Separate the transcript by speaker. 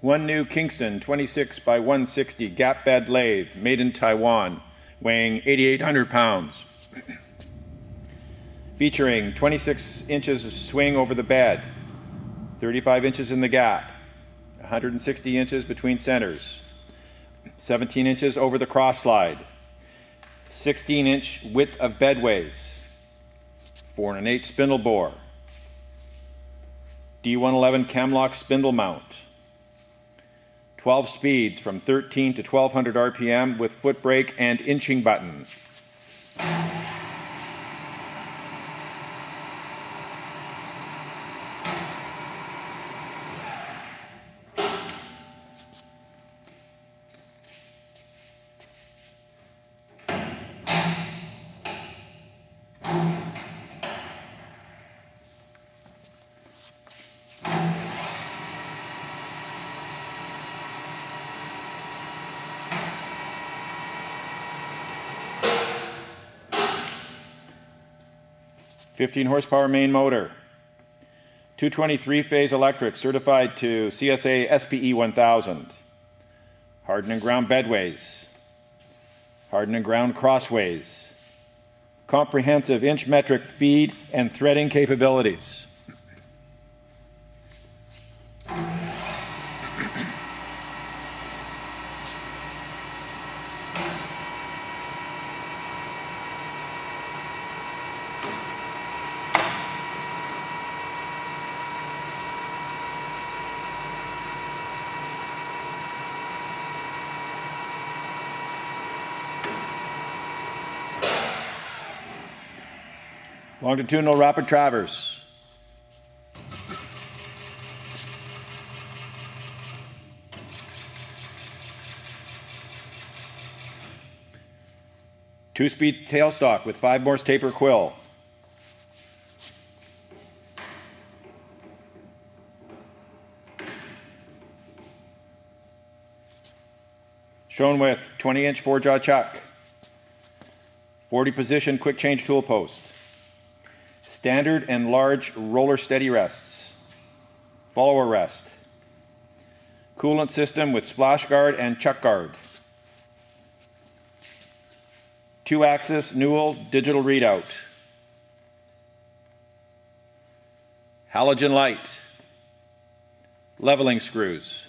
Speaker 1: One new Kingston 26 by 160 gap bed lathe made in Taiwan, weighing 8,800 pounds. Featuring 26 inches of swing over the bed, 35 inches in the gap, 160 inches between centers, 17 inches over the cross slide, 16-inch width of bedways, 4 1/8 spindle bore, D111 Camlock spindle mount, 12 speeds from 13 to 1200 RPM with foot brake and inching button. (15 horsepower main motor, 223-phase electric certified to CSA SPE 1000, hardened and ground bedways, hardened and ground crossways, comprehensive inch metric feed and threading capabilities. Longitudinal rapid traverse. Two-speed tailstock with 5 Morse taper quill. Shown with 20-inch 4-jaw chuck, 40-position quick change tool post, standard and large roller steady rests, follower rest, coolant system with splash guard and chuck guard, 2-axis Newell digital readout, halogen light, leveling screws.